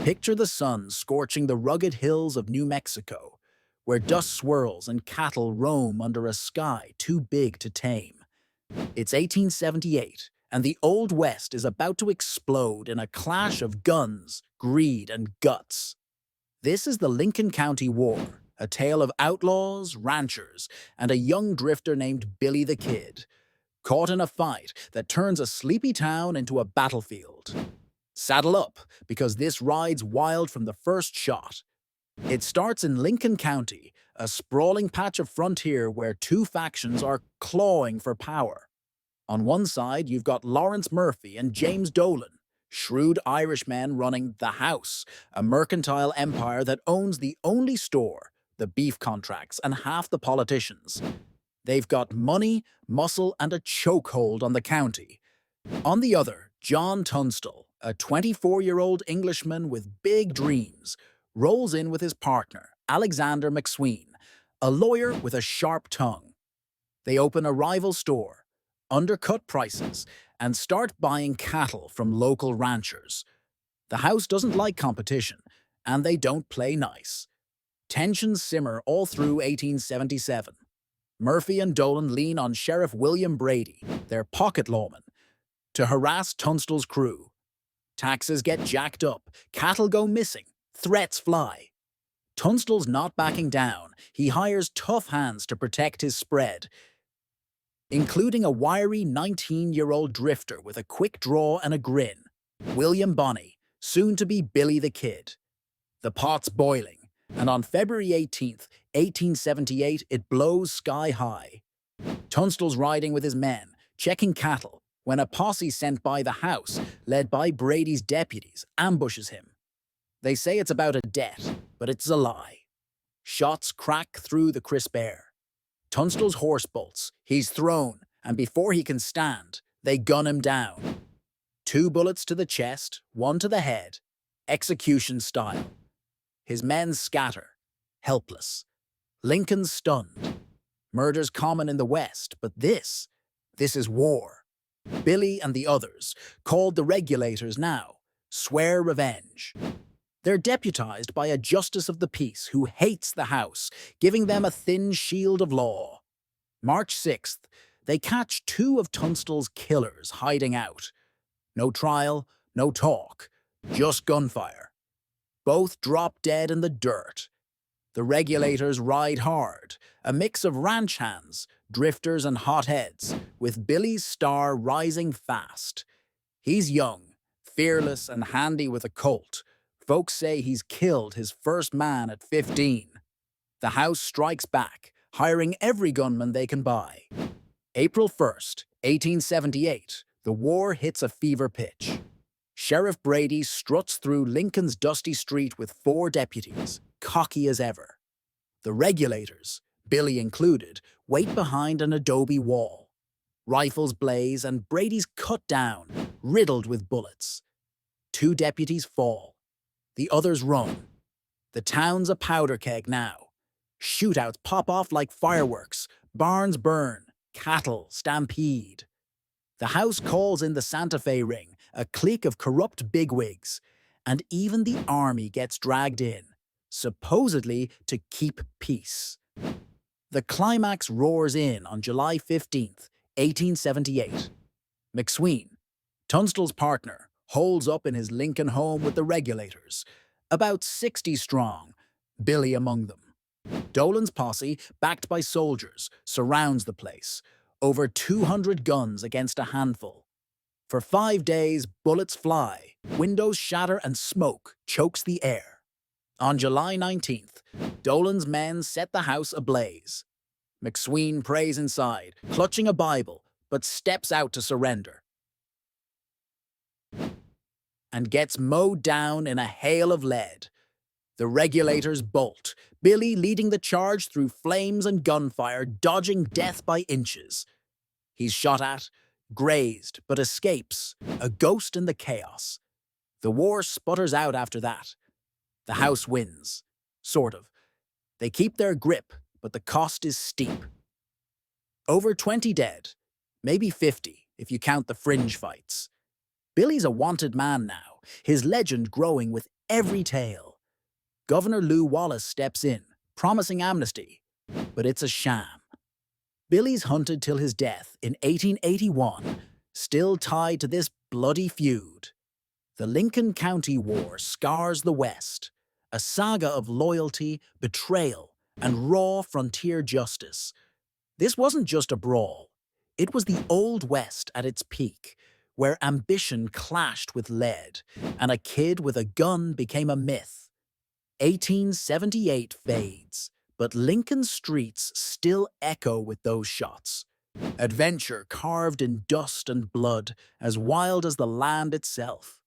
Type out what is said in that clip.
Picture the sun scorching the rugged hills of New Mexico, where dust swirls and cattle roam under a sky too big to tame. It's 1878, and the Old West is about to explode in a clash of guns, greed, and guts. This is the Lincoln County War, a tale of outlaws, ranchers, and a young drifter named Billy the Kid, caught in a fight that turns a sleepy town into a battlefield. Saddle up, because this ride's wild from the first shot. It starts in Lincoln County, a sprawling patch of frontier where two factions are clawing for power. On one side, you've got Lawrence Murphy and James Dolan, shrewd Irishmen running the House, a mercantile empire that owns the only store, the beef contracts, and half the politicians. They've got money, muscle, and a chokehold on the county. On the other, John Tunstall, a 24-year-old Englishman with big dreams, rolls in with his partner, Alexander McSween, a lawyer with a sharp tongue. They open a rival store, undercut prices, and start buying cattle from local ranchers. The House doesn't like competition, and they don't play nice. Tensions simmer all through 1877. Murphy and Dolan lean on Sheriff William Brady, their pocket lawman, to harass Tunstall's crew. Taxes get jacked up, cattle go missing, threats fly. Tunstall's not backing down. He hires tough hands to protect his spread, including a wiry 19-year-old drifter with a quick draw and a grin, William Bonney, soon to be Billy the Kid. The pot's boiling, and on February 18th, 1878, it blows sky high. Tunstall's riding with his men, checking cattle, when a posse sent by the House, led by Brady's deputies, ambushes him. They say it's about a debt, but it's a lie. Shots crack through the crisp air. Tunstall's horse bolts, he's thrown, and before he can stand, they gun him down. 2 bullets to the chest, 1 to the head, execution style. His men scatter, helpless. Lincoln's stunned. Murder's common in the West, but this is war. Billy and the others, called the Regulators now, swear revenge. They're deputized by a justice of the peace who hates the House, giving them a thin shield of law. March 6th, they catch 2 of Tunstall's killers hiding out. No trial, no talk, just gunfire. Both drop dead in the dirt. The Regulators ride hard, a mix of ranch hands, drifters and hotheads, with Billy's star rising fast. He's young, fearless and handy with a Colt. Folks say he's killed his first man at 15. The House strikes back, hiring every gunman they can buy. April 1st, 1878, the war hits a fever pitch. Sheriff Brady struts through Lincoln's dusty street with 4 deputies, cocky as ever. The Regulators, Billy included, wait behind an adobe wall. Rifles blaze and Brady's cut down, riddled with bullets. 2 deputies fall. The others run. The town's a powder keg now. Shootouts pop off like fireworks, barns burn, cattle stampede. The House calls in the Santa Fe ring, a clique of corrupt bigwigs, and even the army gets dragged in, supposedly to keep peace. The climax roars in on July 15th, 1878. McSween, Tunstall's partner, holds up in his Lincoln home with the Regulators, about 60 strong, Billy among them. Dolan's posse, backed by soldiers, surrounds the place, over 200 guns against a handful. For 5 days, bullets fly, windows shatter and smoke chokes the air. On July 19th, Dolan's men set the house ablaze. McSween prays inside, clutching a Bible, but steps out to surrender and gets mowed down in a hail of lead. The Regulators bolt, Billy leading the charge through flames and gunfire, dodging death by inches. He's shot at, grazed, but escapes, a ghost in the chaos. The war sputters out after that. The House wins. Sort of. They keep their grip, but the cost is steep. Over 20 dead, maybe 50 if you count the fringe fights. Billy's a wanted man now, his legend growing with Every tale. Governor Lew Wallace steps in, promising amnesty, but it's a sham. Billy's hunted till his death in 1881, still tied to this bloody feud. The Lincoln County War scars the West, a saga of loyalty, betrayal, and raw frontier justice. This wasn't just a brawl. It was the Old West at its peak, where ambition clashed with lead, and a kid with a gun became a myth. 1878 fades, but Lincoln's streets still echo with those shots. Adventure carved in dust and blood, as wild as the land itself.